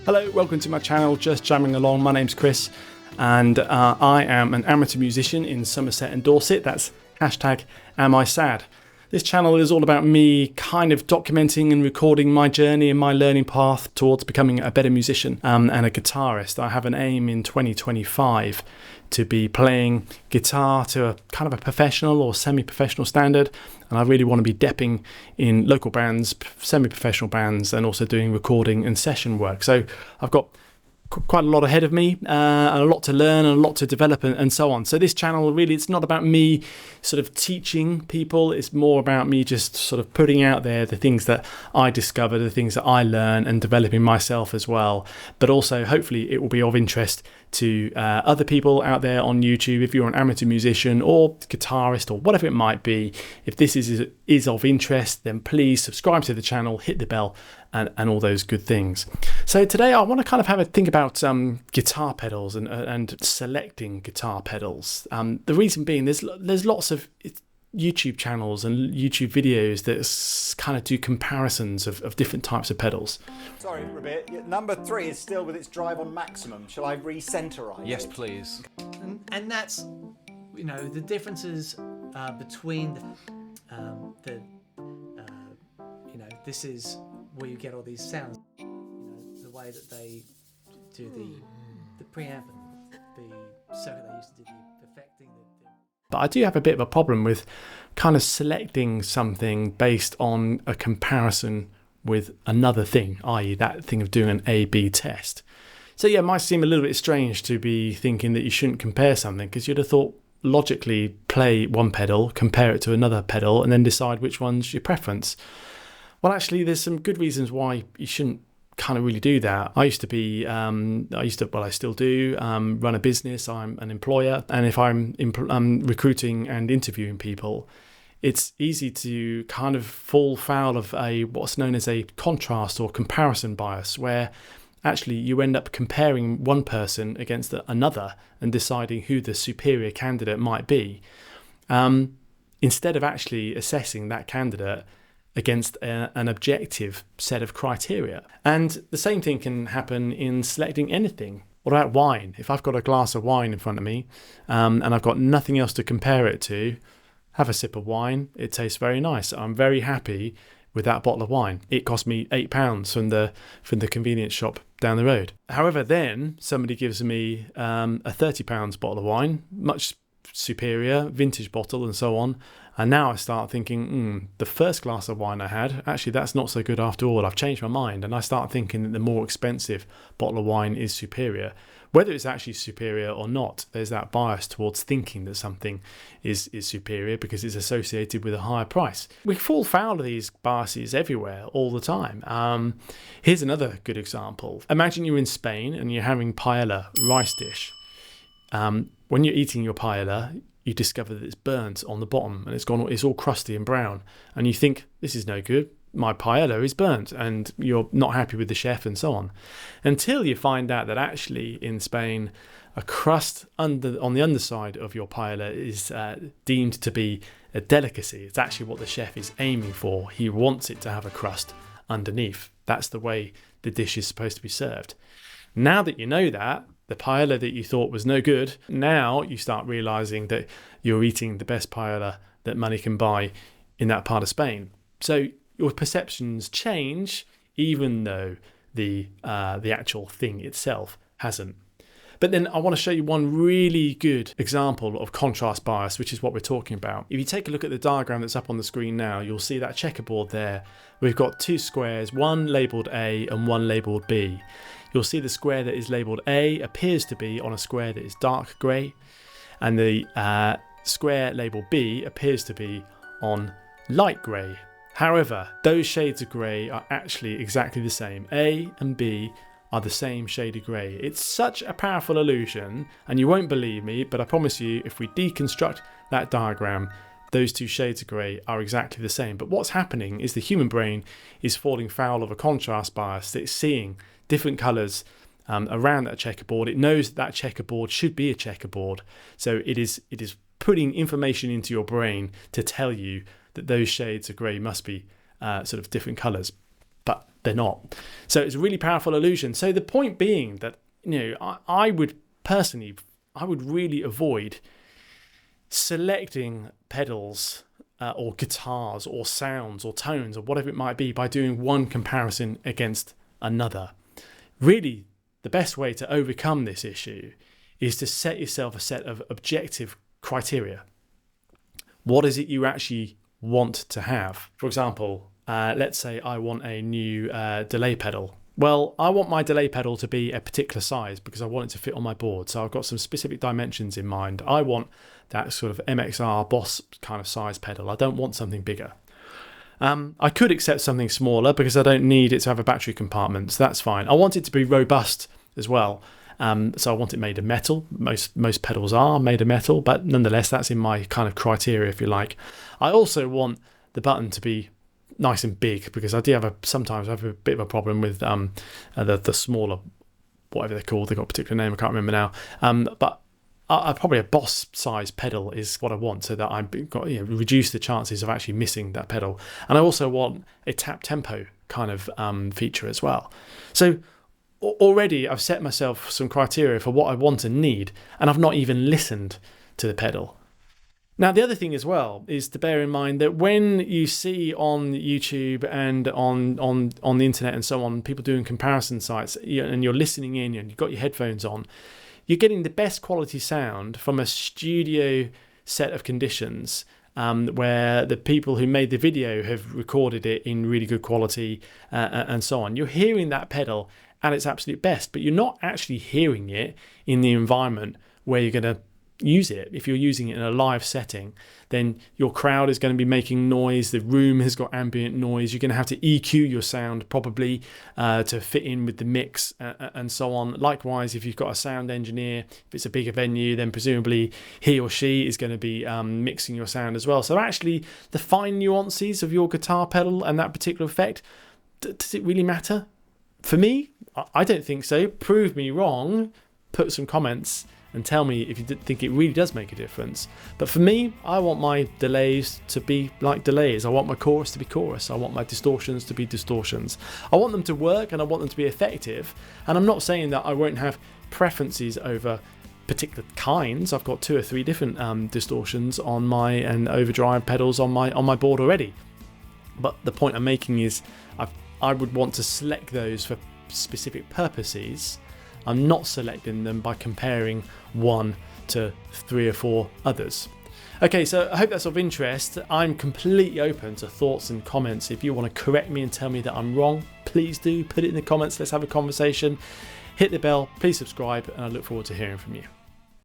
Hello, welcome to my channel, Just Jamming Along. My name's Chris, and I am an amateur musician in Somerset and Dorset. That's hashtag Am I Sad. This channel is all about me kind of documenting and recording my journey and my learning path towards becoming a better musician and a guitarist. I have an aim in 2025 to be playing guitar to a kind of a professional or semi-professional standard, and I really want to be depping in local bands, semi-professional bands, and also doing recording and session work. So I've got quite a lot ahead of me, and a lot to learn and a lot to develop and so on. So this channel, really, it's not about me sort of teaching people. It's more about me just sort of putting out there the things that I discover, the things that I learn, and developing myself as well. But also, hopefully, it will be of interest to other people out there on YouTube. If you're an amateur musician or guitarist or whatever it might be, if this is of interest, then please subscribe to the channel, hit the bell, and all those good things. So today I want to kind of have a think about guitar pedals and selecting guitar pedals. The reason being, there's lots of YouTube channels and YouTube videos that kind of do comparisons of different types of pedals. Sorry, Rabir, number 3 is still with its drive on maximum. Shall I re-centerize it? Yes, please. And that's, you know, the differences between you know, this is where you get all these sounds. You know, the way that they do the preamp and the circuit they used to do the perfecting. But I do have a bit of a problem with kind of selecting something based on a comparison with another thing, i.e. that thing of doing an A/B test. So yeah, it might seem a little bit strange to be thinking that you shouldn't compare something, because you'd have thought logically play one pedal, compare it to another pedal, and then decide which one's your preference. Well, actually, there's some good reasons why you shouldn't kind of really do that. I still do run a business. I'm an employer, and if I'm recruiting and interviewing people, it's easy to kind of fall foul of what's known as a contrast or comparison bias, where actually you end up comparing one person against another and deciding who the superior candidate might be, instead of actually assessing that candidate against an objective set of criteria. And the same thing can happen in selecting anything. What about wine? If I've got a glass of wine in front of me and I've got nothing else to compare it to, have a sip of wine. It tastes very nice. I'm very happy with that bottle of wine. It cost me £8 from the convenience shop down the road. However, then somebody gives me a £30 bottle of wine, much superior, vintage bottle and so on. And now I start thinking, the first glass of wine I had, actually that's not so good after all. I've changed my mind, and I start thinking that the more expensive bottle of wine is superior. Whether it's actually superior or not, there's that bias towards thinking that something is superior because it's associated with a higher price. We fall foul of these biases everywhere all the time. Here's another good example. Imagine you're in Spain and you're having paella, rice dish. When you're eating your paella, you discover that it's burnt on the bottom and it's all crusty and brown, and you think, this is no good, my paella is burnt, and you're not happy with the chef and so on, until you find out that actually in Spain a crust on the underside of your paella is deemed to be a delicacy. It's actually what the chef is aiming for. He wants it to have a crust underneath. That's the way the dish is supposed to be served. Now that you know that, the paella that you thought was no good, now you start realizing that you're eating the best paella that money can buy in that part of Spain. So your perceptions change, even though the actual thing itself hasn't. But then I want to show you one really good example of contrast bias, which is what we're talking about. If you take a look at the diagram that's up on the screen now, you'll see that checkerboard there. We've got two squares, one labelled A and one labelled B. You'll see the square that is labelled A appears to be on a square that is dark grey, and the square labelled B appears to be on light grey. However, those shades of grey are actually exactly the same. A and B are the same shade of grey. It's such a powerful illusion, and you won't believe me, but I promise you, if we deconstruct that diagram, those two shades of grey are exactly the same. But what's happening is the human brain is falling foul of a contrast bias. It's seeing different colours around that checkerboard. It knows that checkerboard should be a checkerboard, so it is putting information into your brain to tell you that those shades of grey must be sort of different colours. but they're not. So it's a really powerful illusion. So the point being that, I would really avoid selecting pedals or guitars or sounds or tones or whatever it might be by doing one comparison against another. Really, the best way to overcome this issue is to set yourself a set of objective criteria. What is it you actually want to have? For example, let's say I want a new delay pedal. Well, I want my delay pedal to be a particular size because I want it to fit on my board. So I've got some specific dimensions in mind. I want that sort of MXR Boss kind of size pedal. I don't want something bigger. I could accept something smaller because I don't need it to have a battery compartment. So that's fine. I want it to be robust as well. So I want it made of metal. Most pedals are made of metal, but nonetheless, that's in my kind of criteria, if you like. I also want the button to be nice and big because I do sometimes have a bit of a problem with the smaller, whatever they're called. They've got a particular name, I can't remember now. But probably a Boss size pedal is what I want, so that I've got reduce the chances of actually missing that pedal. And I also want a tap tempo kind of feature as well. So already I've set myself some criteria for what I want and need, and I've not even listened to the pedal. Now, the other thing as well is to bear in mind that when you see on YouTube and on the internet and so on, people doing comparison sites, and you're listening in and you've got your headphones on, you're getting the best quality sound from a studio set of conditions where the people who made the video have recorded it in really good quality and so on. You're hearing that pedal at its absolute best, but you're not actually hearing it in the environment where you're going to use it. If you're using it in a live setting, then your crowd is going to be making noise, the room has got ambient noise, you're going to have to EQ your sound probably to fit in with the mix and so on. Likewise, if you've got a sound engineer, if it's a bigger venue, then presumably he or she is going to be mixing your sound as well. So actually the fine nuances of your guitar pedal and that particular effect, does it really matter? For me, I don't think so. Prove me wrong, put some comments and tell me if you think it really does make a difference. But for me, I want my delays to be like delays. I want my chorus to be chorus. I want my distortions to be distortions. I want them to work and I want them to be effective. And I'm not saying that I won't have preferences over particular kinds. I've got 2 or 3 different distortions on and overdrive pedals on my board already. But the point I'm making is I would want to select those for specific purposes. I'm not selecting them by comparing one to 3 or 4 others. Okay, so I hope that's of interest. I'm completely open to thoughts and comments. If you want to correct me and tell me that I'm wrong, please do put it in the comments. Let's have a conversation. Hit the bell, please subscribe, and I look forward to hearing from you.